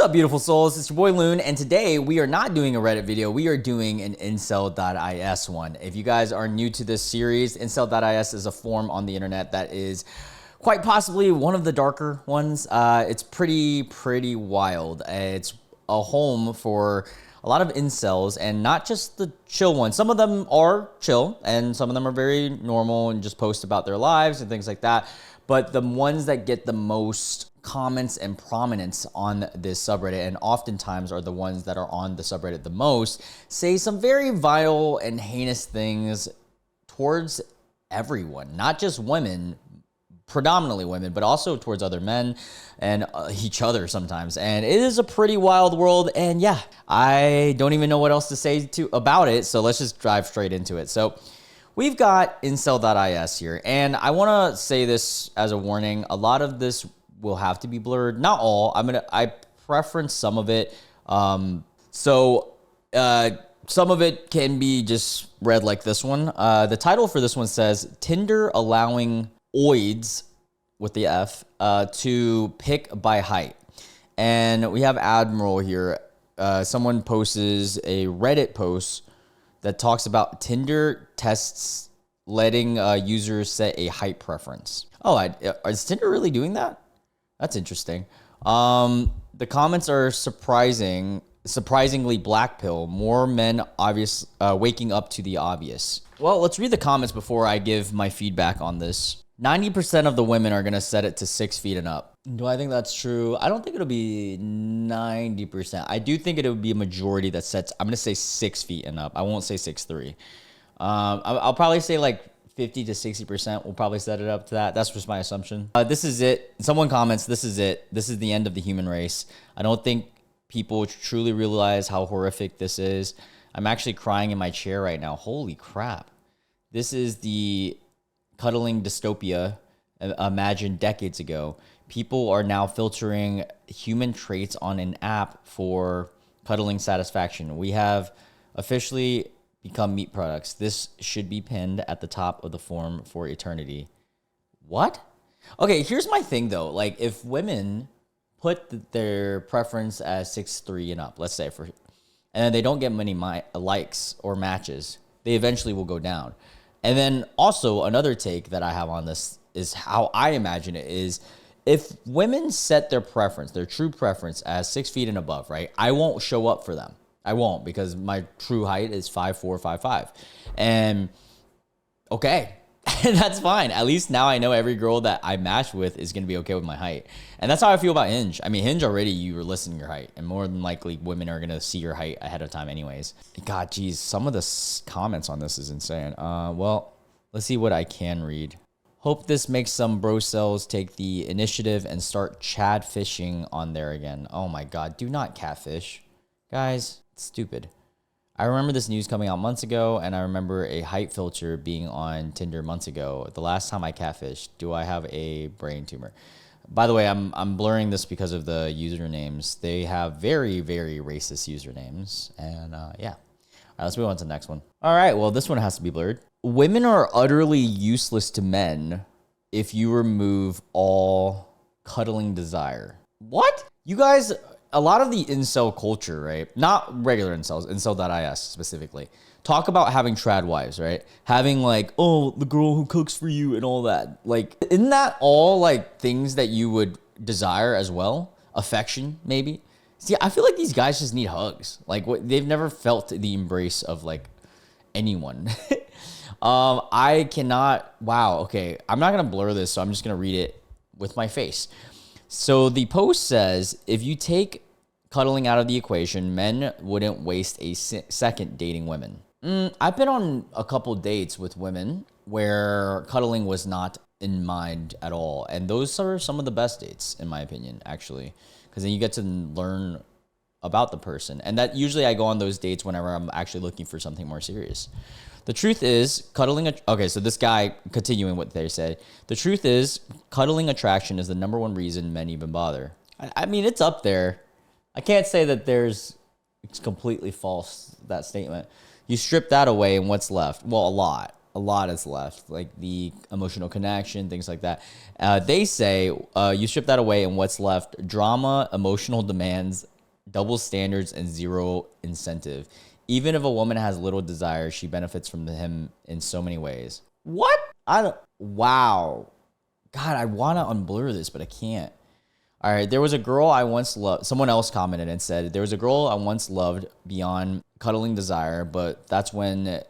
up, beautiful souls? It's your boy Loon, and today we are not doing a Reddit video. We are doing an Incel.is one. If you guys are new to this series, Incel.is is a forum on the internet that is quite possibly one of the darker ones. It's pretty wild. It's a home for a lot of incels, and not just the chill ones. Some of them are chill, and some of them are very normal and just post about their lives and things like that. But the ones that get the most comments and prominence on this subreddit, and oftentimes are the ones that are on the subreddit the most, say some very vile and heinous things towards everyone, not just women, predominantly women, but also towards other men and each other sometimes. And it is a pretty wild world. And yeah, I don't even know what else to say about it. So let's just dive straight into it. So we've got Incel.is here. And I want to say this as a warning. A lot of this will have to be blurred. Not all. I preference some of it. Some of it can be just read like this one. The title for this one says, Tinder allowing oids with the F to pick by height. And we have Admiral here. Someone posts a Reddit post that talks about Tinder tests letting users set a height preference. Oh, is Tinder really doing that? That's interesting. The comments are surprisingly black pill. More men waking up to the obvious. Well, let's read the comments before I give my feedback on this. 90% of the women are going to set it to 6 feet and up. Do I think that's true? I don't think it'll be 90%. I do think it would be a majority that sets, I'm going to say 6 feet and up. I won't say 6'3". I'll probably say like 50 to 60% will probably set it up to that. That's just my assumption. This is it. Someone comments, this is it. This is the end of the human race. I don't think people truly realize how horrific this is. I'm actually crying in my chair right now. Holy crap. This is the cuddling dystopia imagined decades ago. People are now filtering human traits on an app for cuddling satisfaction. We have officially become meat products. This should be pinned at the top of the forum for eternity. What? Okay, here's my thing though. Like, if women put their preference as 6'3" and up, let's say, and then they don't get many likes or matches, they eventually will go down. And then also another take that I have on this is how I imagine it is, if women set their preference, their true preference as 6 feet and above, right? I won't show up for them. I won't, because my true height is 5'4", 5'5". And okay, that's fine. At least now I know every girl that I match with is going to be okay with my height. And that's how I feel about Hinge. I mean, Hinge already, you were listing your height, and more than likely women are going to see your height ahead of time anyways. God, geez, some of the comments on this is insane. Well, let's see what I can read. Hope this makes some bro cells take the initiative and start Chad fishing on there again. Oh my God, do not catfish. Guys, it's stupid. I remember this news coming out months ago, and I remember a height filter being on Tinder months ago. The last time I catfished, do I have a brain tumor? By the way, I'm blurring this because of the usernames. They have very, very racist usernames. And yeah. All right, let's move on to the next one. All right, well, this one has to be blurred. Women are utterly useless to men if you remove all cuddling desire. What? You guys, a lot of the incel culture, right? Not regular incels, incel.is specifically, talk about having trad wives, right? Having like, oh, the girl who cooks for you and all that. Like, isn't that all like things that you would desire as well? Affection, maybe? See, I feel like these guys just need hugs. Like, they've never felt the embrace of like anyone. I cannot, wow, okay. I'm not going to blur this, so I'm just going to read it with my face. So the post says, if you take cuddling out of the equation, men wouldn't waste a second dating women. I've been on a couple dates with women where cuddling was not in mind at all. And those are some of the best dates, in my opinion, actually. Because then you get to learn about the person. And that usually I go on those dates whenever I'm actually looking for something more serious. The truth is, okay, so this guy, continuing what they said, the truth is, cuddling attraction is the #1 reason men even bother. I mean, it's up there. I can't say that it's completely false, that statement. You strip that away and what's left? Well, a lot is left, like the emotional connection, things like that. They say you strip that away and what's left? Drama, emotional demands, double standards and zero incentive. Even if a woman has little desire, she benefits from him in so many ways. What? I don't. Wow. God, I want to unblur this, but I can't. All right, there was a girl I once loved. Someone else commented and said, there was a girl I once loved beyond cuddling desire, but that's when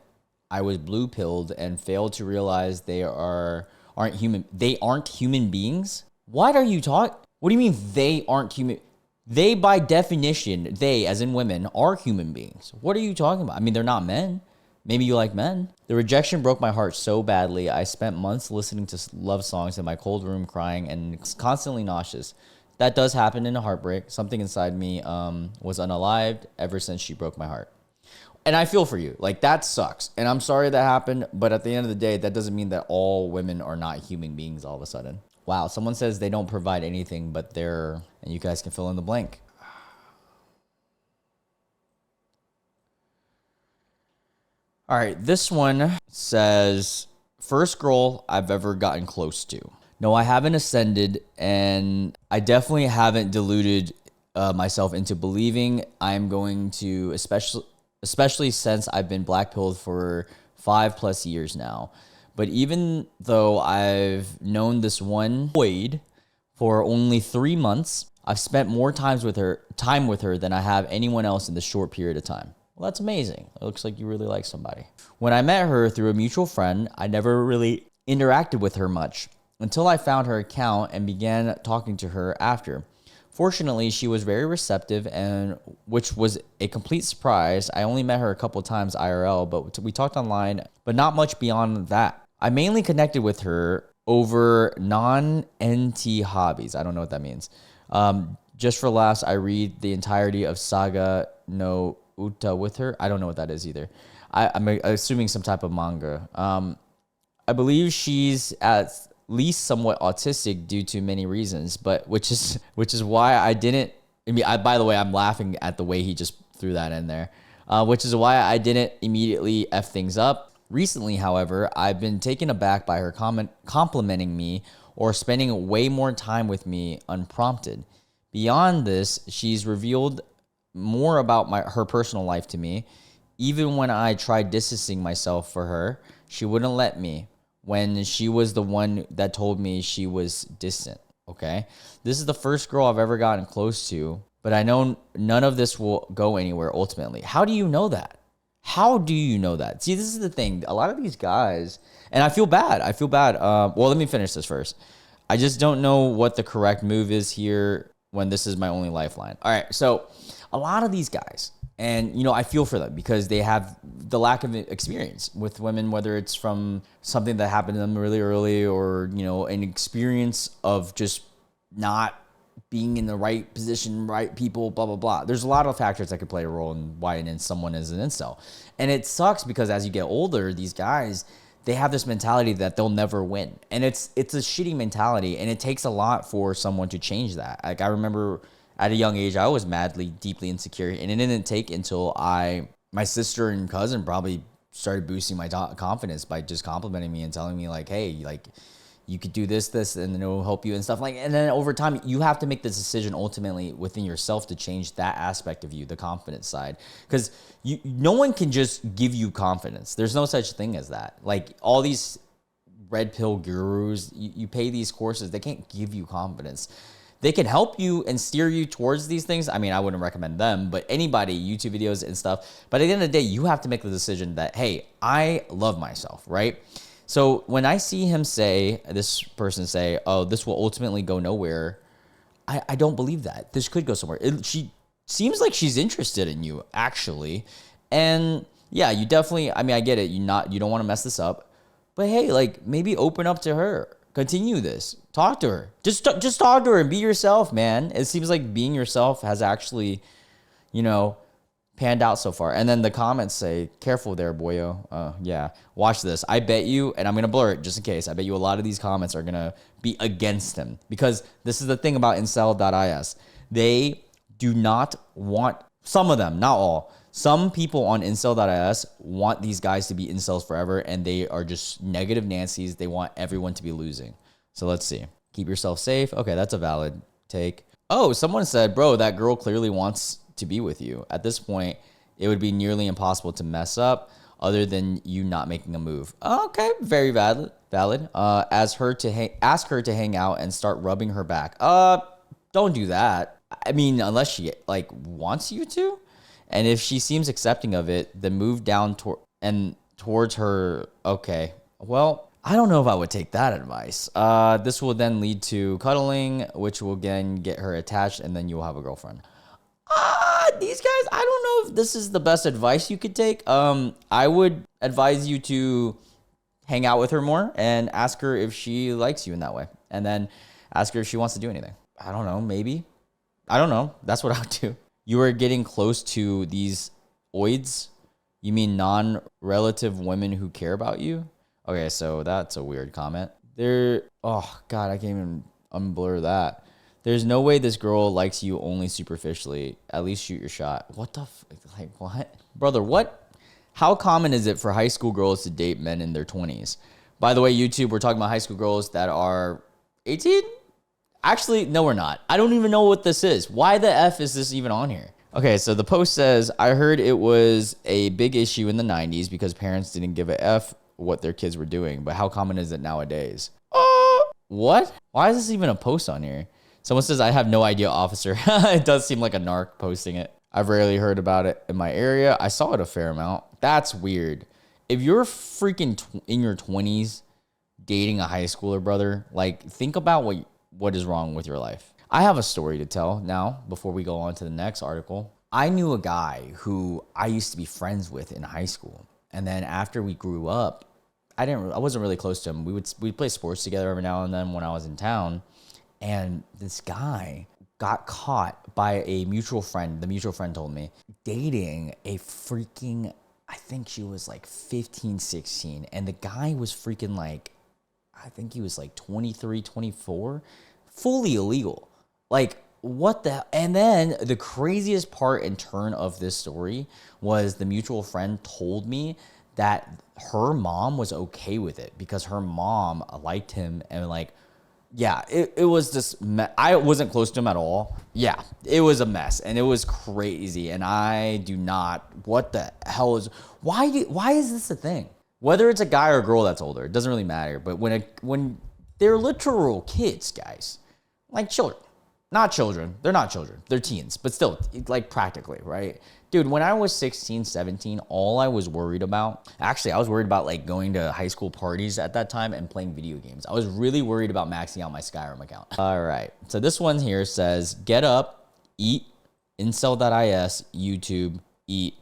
I was blue pilled and failed to realize aren't human. They aren't human beings. What are you talking? What do you mean they aren't human? They, by definition, they, as in women, are human beings. What are you talking about? I mean, they're not men. Maybe you like men. The rejection broke my heart so badly. I spent months listening to love songs in my cold room, crying and constantly nauseous. That does happen in a heartbreak. Something inside me was unalived ever since she broke my heart. And I feel for you. Like, that sucks. And I'm sorry that happened. But at the end of the day, that doesn't mean that all women are not human beings all of a sudden. Wow, someone says they don't provide anything, but they're... And you guys can fill in the blank. All right, this one says, first girl I've ever gotten close to. No, I haven't ascended, and I definitely haven't deluded myself into believing I'm going to, especially since I've been black-pilled for 5+ years now. But even though I've known this one void for only 3 months, I've spent more time with her than I have anyone else in this short period of time. Well, that's amazing. It looks like you really like somebody. When I met her through a mutual friend, I never really interacted with her much until I found her account and began talking to her after. Fortunately, she was very receptive, and which was a complete surprise. I only met her a couple of times IRL, but we talked online, but not much beyond that. I mainly connected with her over non-NT hobbies. I don't know what that means. Just for laughs, I read the entirety of Saga no Uta with her. I don't know what that is either. I'm assuming some type of manga. I believe she's at least somewhat autistic due to many reasons, but which is why I didn't. By the way, I'm laughing at the way he just threw that in there, which is why I didn't immediately F things up. Recently, however, I've been taken aback by her complimenting me or spending way more time with me unprompted. Beyond this, she's revealed more about her personal life to me. Even when I tried distancing myself for her, she wouldn't let me, when she was the one that told me she was distant, okay? This is the first girl I've ever gotten close to, but I know none of this will go anywhere ultimately. How do you know that? How do you know that? See, this is the thing. A lot of these guys, and I feel bad. Well, let me finish this first. I just don't know what the correct move is here when this is my only lifeline. All right, so a lot of these guys, and, I feel for them because they have the lack of experience with women, whether it's from something that happened to them really early or, an experience of just not being in the right position, right people, blah, blah, blah. There's a lot of factors that could play a role in why someone is an incel. And it sucks because as you get older, these guys, they have this mentality that they'll never win. And it's a shitty mentality, and it takes a lot for someone to change that. Like, I remember at a young age, I was madly, deeply insecure, and it didn't take until my sister and cousin probably started boosting my confidence by just complimenting me and telling me like, hey, like, you could do this, and it'll help you and stuff like. And then over time, you have to make this decision ultimately within yourself to change that aspect of you, the confidence side, because no one can just give you confidence. There's no such thing as that. Like, all these red pill gurus, you pay these courses, they can't give you confidence. They can help you and steer you towards these things. I mean, I wouldn't recommend them, but anybody, YouTube videos and stuff. But at the end of the day, you have to make the decision that, hey, I love myself, right? So when I see this person say, oh, this will ultimately go nowhere, I don't believe that. This could go somewhere. She seems like she's interested in you, actually. And yeah, you definitely, I get it. You don't want to mess this up. But hey, like, maybe open up to her. Continue this. Talk to her. Just talk to her and be yourself, man. It seems like being yourself has actually, panned out so far. And then the comments say, careful there, boyo. Yeah, watch this. I bet you, and I'm going to blur it just in case, I bet you a lot of these comments are going to be against him. Because this is the thing about Incel.is. They do not want, some of them, not all, some people on Incel.is want these guys to be incels forever, and they are just negative Nancy's. They want everyone to be losing. So let's see. Keep yourself safe. Okay, that's a valid take. Oh, someone said, bro, that girl clearly wants to be with you. At this point, it would be nearly impossible to mess up other than you not making a move. Okay, very valid. Ask her to hang out and start rubbing her back. Don't do that. I mean, unless she like wants you to. And if she seems accepting of it, then move down towards her. Okay. Well, I don't know if I would take that advice. This will then lead to cuddling, which will again get her attached, and then you'll have a girlfriend. These guys, I don't know if this is the best advice you could take. I would advise you to hang out with her more and ask her if she likes you in that way. And then ask her if she wants to do anything. I don't know, maybe. I don't know. That's what I would do. You are getting close to these oids? You mean non-relative women who care about you? Okay, so that's a weird comment. Oh God, I can't even unblur that. There's no way this girl likes you only superficially. At least shoot your shot. What the like what? Brother, what? How common is it for high school girls to date men in their 20s? By the way, YouTube, we're talking about high school girls that are 18? Actually, no, we're not. I don't even know what this is. Why the F is this even on here? Okay, so the post says, I heard it was a big issue in the 90s because parents didn't give a F what their kids were doing, but how common is it nowadays? What? Why is this even a post on here? Someone says, I have no idea, officer. It does seem like a narc posting it. I've rarely heard about it in my area. I saw it a fair amount. That's weird. If you're freaking in your 20s dating a high schooler, brother, like think about what is wrong with your life. I have a story to tell now before we go on to the next article. I knew a guy who I used to be friends with in high school. And then after we grew up, I wasn't really close to him. We'd play sports together every now and then when I was in town. And this guy got caught by a mutual friend. The mutual friend told me dating a freaking, I think she was like 15, 16. And the guy was freaking like, I think he was like 23, 24, fully illegal. Like, what the? And then the craziest part and turn of this story was the mutual friend told me that her mom was okay with it because her mom liked him and like, yeah, it was just, I wasn't close to him at all. Yeah, it was a mess and it was crazy. And I do not, what the hell is, why is this a thing? Whether it's a guy or a girl that's older, it doesn't really matter. But when they're literal kids, guys, like children. Not children. They're not children. They're teens. But still, like practically, right? Dude, when I was 16, 17, all I was worried about... Actually, I was worried about like going to high school parties at that time and playing video games. I was really worried about maxing out my Skyrim account. All right. So this one here says, get up, eat, Incel.is, YouTube, eat,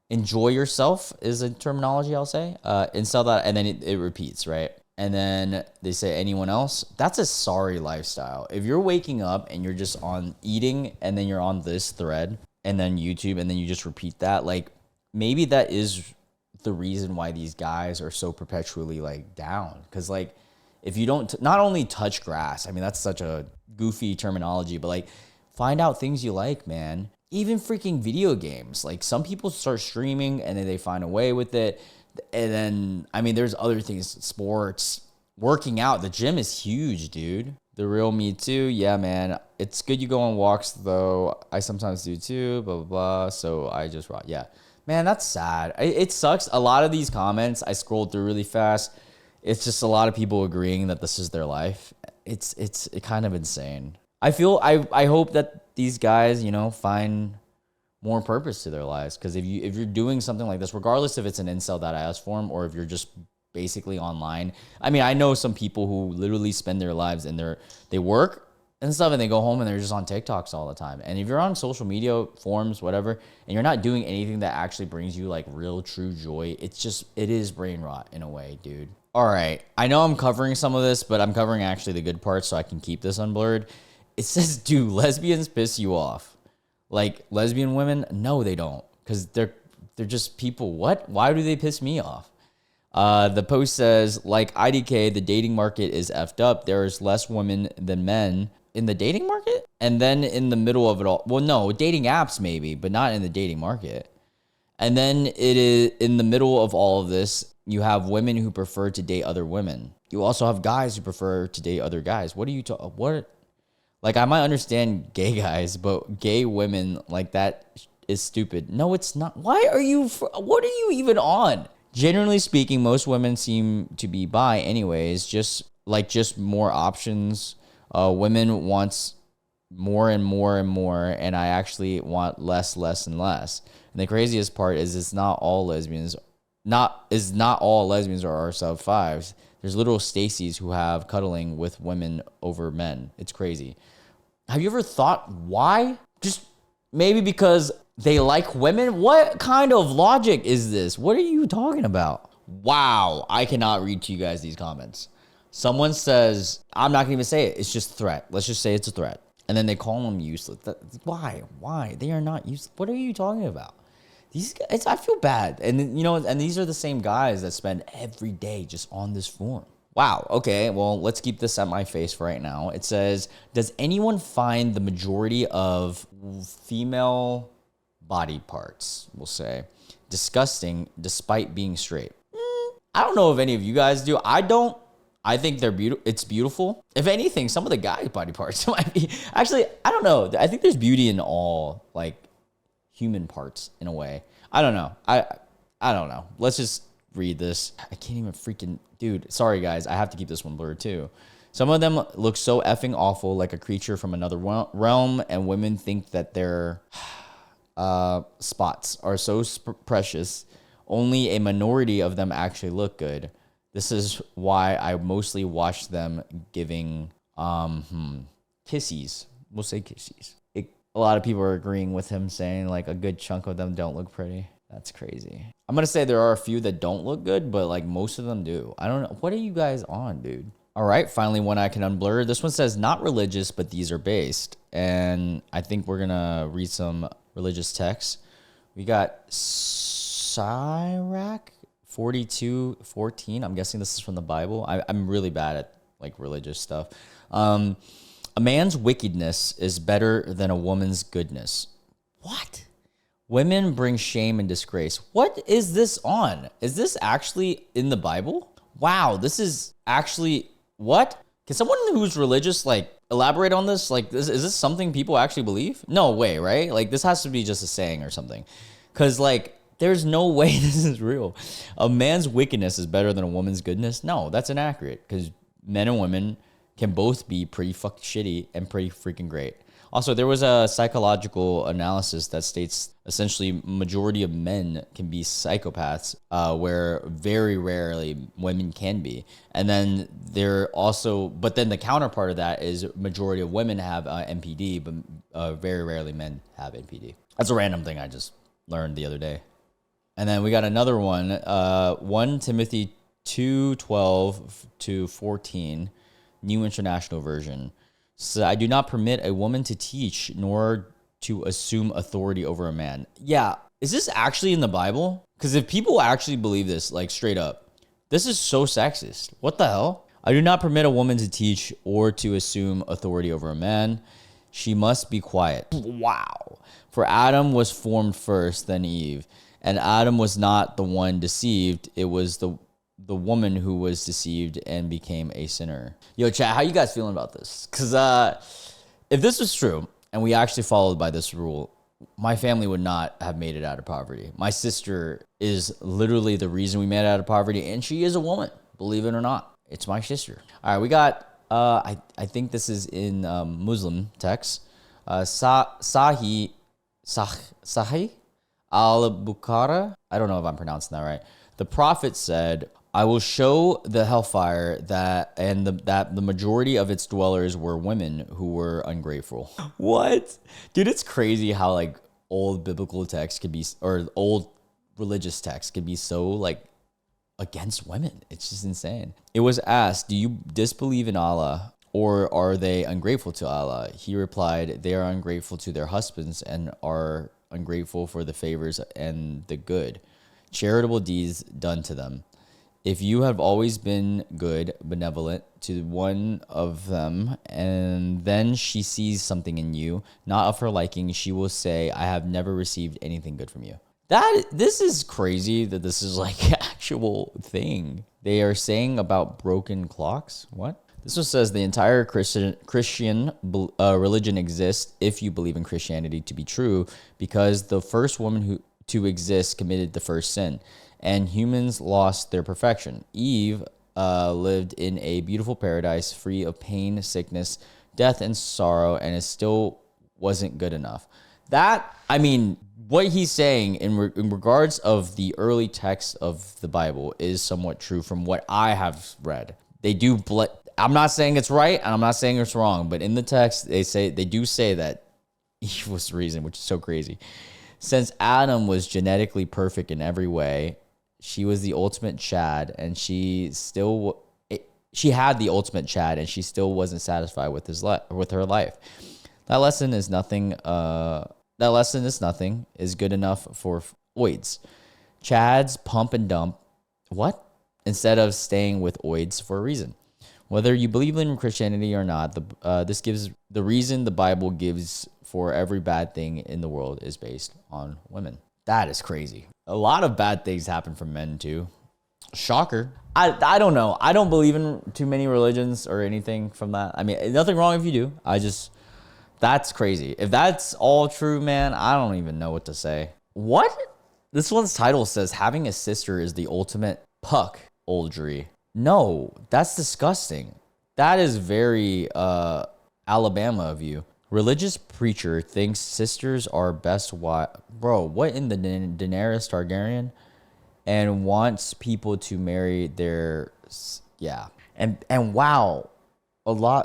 enjoy yourself is a terminology I'll say. Incel, and then it repeats, right? And then they say anyone else. That's a sorry lifestyle. If you're waking up and you're just on eating and then you're on this thread and then YouTube and then you just repeat that, like maybe that is the reason why these guys are so perpetually like down. Because like if you don't not only touch grass, I mean that's such a goofy terminology, but like find out things you like, man. Even freaking video games. Like some people start streaming and then they find a way with it. And then, I mean, there's other things, sports, working out. The gym is huge, dude. The real me too. Yeah, man. It's good you go on walks, though. I sometimes do too, blah, blah, blah. So I just, yeah. Man, that's sad. It sucks. A lot of these comments, I scrolled through really fast. It's just a lot of people agreeing that this is their life. It's kind of insane. I hope that these guys, find more purpose to their lives. Because if you're doing something like this, regardless if it's an Incel.is form or if you're just basically online. I mean, I know some people who literally spend their lives and they work and stuff and they go home and they're just on TikToks all the time. And if you're on social media forums, whatever, and you're not doing anything that actually brings you like real true joy, it is brain rot in a way, dude. All right. I know I'm covering some of this, but I'm covering actually the good parts so I can keep this unblurred. It says, do lesbians piss you off? Like lesbian women? No, they don't. Because they're just people. What? Why do they piss me off? The post says, like IDK, the dating market is effed up. There's less women than men in the dating market. And then in the middle of it all, well, no, dating apps maybe, but not in the dating market. And then it is in the middle of all of this, you have women who prefer to date other women. You also have guys who prefer to date other guys. What are you talking? What? Like, I might understand gay guys, but gay women, like, that is stupid. No, it's not. Why are you, what are you even on? Generally speaking, most women seem to be bi anyways, just more options. Women wants more and more and more, and I actually want less, less, and less. And the craziest part is it's not all lesbians. Not all lesbians are sub fives. There's little Stacy's who have cuddling with women over men. It's crazy. Have you ever thought why? Just maybe because they like women? What kind of logic is this? What are you talking about? Wow, I cannot read to you guys these comments. Someone says, I'm not gonna even say it. It's just a threat. Let's just say it's a threat. And then they call them useless. Why? Why? They are not useless. What are you talking about? These guys, I feel bad. And and these are the same guys that spend every day just on this forum. Wow. Okay. Well, let's keep this at my face for right now. It says, does anyone find the majority of female body parts, we'll say, disgusting despite being straight? I don't know if any of you guys do. I don't. I think they're beautiful. It's beautiful. If anything, some of the guys' body parts might be. Actually, I don't know. I think there's beauty in all, like, human parts in a way. I don't know. I don't know. Let's just read this. I can't even freaking, dude. Sorry guys, I have to keep this one blurred too. Some of them look so effing awful, like a creature from another realm, and women think that their spots are so precious. Only a minority of them actually look good. This is why I mostly watch them giving kissies. We'll say kissies. A lot of people are agreeing with him, saying like a good chunk of them don't look pretty. That's crazy. I'm gonna say there are a few that don't look good, but like most of them do. I don't know. What are you guys on, dude? All right, finally one I can unblur. This one says not religious, but these are based. And I think we're gonna read some religious texts. We got Sirach 42:14. I'm guessing this is from the Bible. I'm really bad at like religious stuff. A man's wickedness is better than a woman's goodness. What? Women bring shame and disgrace. What is this on? Is this actually in the Bible? Wow, this is actually, what? Can someone who's religious like elaborate on this? Like, is this something people actually believe? No way, right? Like, this has to be just a saying or something. Because like, there's no way this is real. A man's wickedness is better than a woman's goodness. No, that's inaccurate because men and women can both be pretty fucking shitty and pretty freaking great. Also, there was a psychological analysis that states essentially majority of men can be psychopaths, where very rarely women can be. And then but then the counterpart of that is majority of women have NPD, but very rarely men have NPD. That's a random thing I just learned the other day. And then we got another one, 1 Timothy 2:12-14. New International Version. So I do not permit a woman to teach nor to assume authority over a man. Yeah, is this actually in the Bible? Because if people actually believe this, like straight up, this is so sexist. What the hell? I do not permit a woman to teach or to assume authority over a man. She must be quiet. Wow. For Adam was formed first, then Eve. And Adam was not the one deceived. It was the woman who was deceived and became a sinner. Yo, chat, how you guys feeling about this? Because if this was true and we actually followed by this rule, my family would not have made it out of poverty. My sister is literally the reason we made it out of poverty, and she is a woman, believe it or not. It's my sister. All right, we got, I think this is in Muslim text. Sahih al-Bukhari. I don't know if I'm pronouncing that right. The prophet said, I will show the hellfire that the majority of its dwellers were women who were ungrateful. What? Dude, it's crazy how like old biblical text could be, or old religious text could be so like against women. It's just insane. It was asked, do you disbelieve in Allah or are they ungrateful to Allah? He replied, they are ungrateful to their husbands and are ungrateful for the favors and the good charitable deeds done to them. If you have always been good, benevolent to one of them, and then she sees something in you, not of her liking, she will say, I have never received anything good from you. This is crazy that this is like actual thing. They are saying about broken clocks. What? This one says the entire Christian religion exists if you believe in Christianity to be true, because the first woman who to exist committed the first sin, and humans lost their perfection. Eve lived in a beautiful paradise free of pain, sickness, death, and sorrow, and it still wasn't good enough. That, I mean, what he's saying in regards of the early text of the Bible is somewhat true from what I have read. They do I'm not saying it's right and I'm not saying it's wrong, but in the text they do say that Eve was the reason, which is so crazy. Since Adam was genetically perfect in every way, she was the ultimate Chad, and she had the ultimate Chad, and she still wasn't satisfied with with her life. That lesson is nothing. Is good enough for oids. Chads pump and dump. What? Instead of staying with oids for a reason. Whether you believe in Christianity or not, this gives the reason the Bible gives for every bad thing in the world is based on women. That is crazy. A lot of bad things happen from men too. Shocker. I don't know. I don't believe in too many religions or anything from that. I mean, nothing wrong if you do. That's crazy. If that's all true, man, I don't even know what to say. What? This one's title says having a sister is the ultimate puck oldry. No, that's disgusting. That is very Alabama of you. Religious preacher thinks sisters are best wife. Bro, what in the Daenerys Targaryen? And wants people to marry their, yeah. And wow,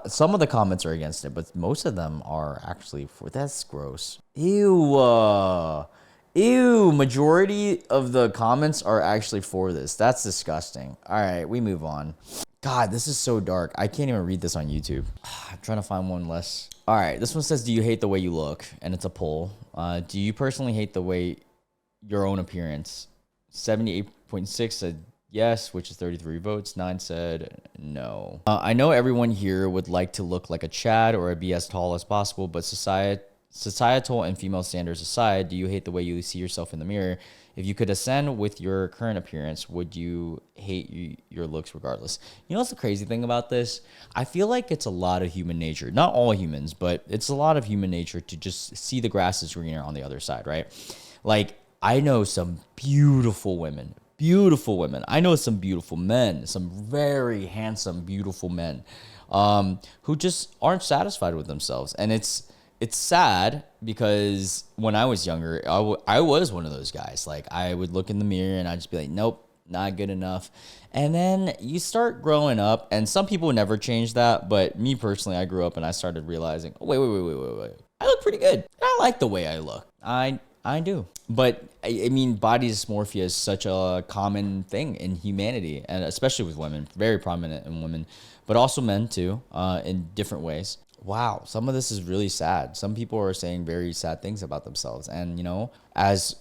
some of the comments are against it, but most of them are actually for, that's gross. Ew. Ew, majority of the comments are actually for this. That's disgusting. All right, we move on. God, this is so dark. I can't even read this on YouTube. I'm trying to find one less. All right, this one says, do you hate the way you look? And it's a poll. Do you personally hate the way your own appearance? 78.6 said yes, which is 33 votes. 9 said no. I know everyone here would like to look like a Chad or be as tall as possible, but societal and female standards aside, do you hate the way you see yourself in the mirror? If you could ascend with your current appearance, would you hate your looks regardless? You know what's the crazy thing about this? I feel like it's a lot of human nature. Not all humans, but it's a lot of human nature to just see the grass is greener on the other side, right? Like, I know some beautiful women. I know some beautiful men, some very handsome, beautiful men who just aren't satisfied with themselves. And it's sad because when I was younger, I was one of those guys. Like, I would look in the mirror and I'd just be like, nope, not good enough. And then you start growing up, and some people never change that. But me personally, I grew up and I started realizing, oh, wait. I look pretty good. I like the way I look. I do. But I mean, body dysmorphia is such a common thing in humanity, and especially with women, very prominent in women, but also men too, in different ways. Wow, some of this is really sad. Some people are saying very sad things about themselves. And, you know, as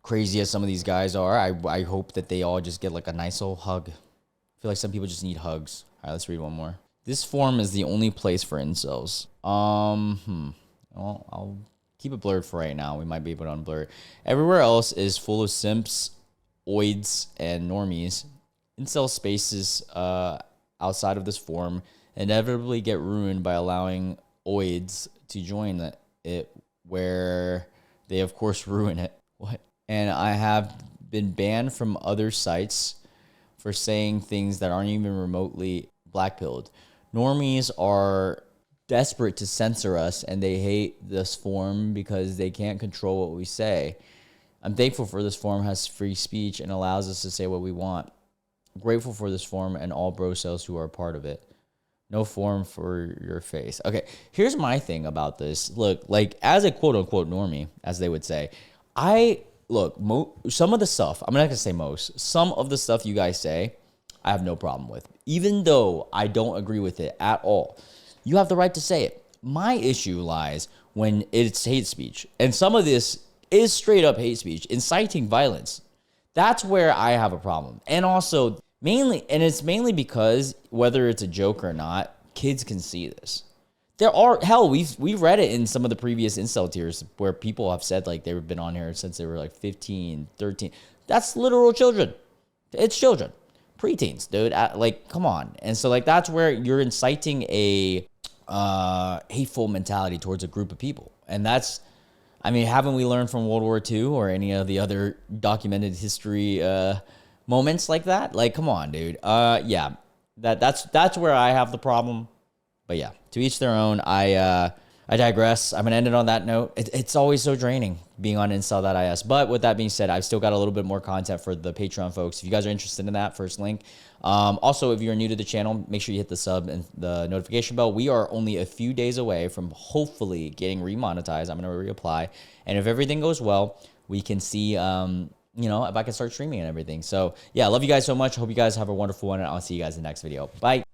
crazy as some of these guys are, I hope that they all just get like a nice old hug. I feel like some people just need hugs. All right, let's read one more. This forum is the only place for incels. Well, I'll keep it blurred for right now. We might be able to unblur it. Everywhere else is full of simps, oids, and normies. Incel spaces outside of this forum inevitably get ruined by allowing oids to join it, where they of course ruin it. What? And I have been banned from other sites for saying things that aren't even remotely blackpilled. Normies are desperate to censor us, and they hate this forum because they can't control what we say. I'm thankful for this forum has free speech and allows us to say what we want. I'm grateful for this forum and all bro cells who are a part of it. No forum for your face. Okay, here's my thing about this. Look, like, as a quote-unquote normie, as they would say, some of the stuff, I'm not going to say most, some of the stuff you guys say, I have no problem with. Even though I don't agree with it at all. You have the right to say it. My issue lies when it's hate speech. And some of this is straight up hate speech, inciting violence. That's where I have a problem. And also, it's mainly because whether it's a joke or not, kids can see this. We've read it in some of the previous incel tiers where people have said like they've been on here since they were like 15, 13. That's literal children. It's children. preteens, dude. Like, come on. And so like that's where you're inciting a hateful mentality towards a group of people. And that's, I mean, haven't we learned from World War II or any of the other documented history moments like that? Like, come on, dude. Yeah, that's where I have the problem. But yeah, to each their own. I digress. I'm gonna end it on that note. It's always so draining being on Incel.is. But with that being said, I've still got a little bit more content for the Patreon folks. If you guys are interested in that, first link. Also, if you're new to the channel, make sure you hit the sub and the notification bell. We are only a few days away from hopefully getting remonetized. I'm gonna reapply, and if everything goes well, we can see. You know, if I can start streaming and everything. So yeah, I love you guys so much. Hope you guys have a wonderful one, and I'll see you guys in the next video. Bye.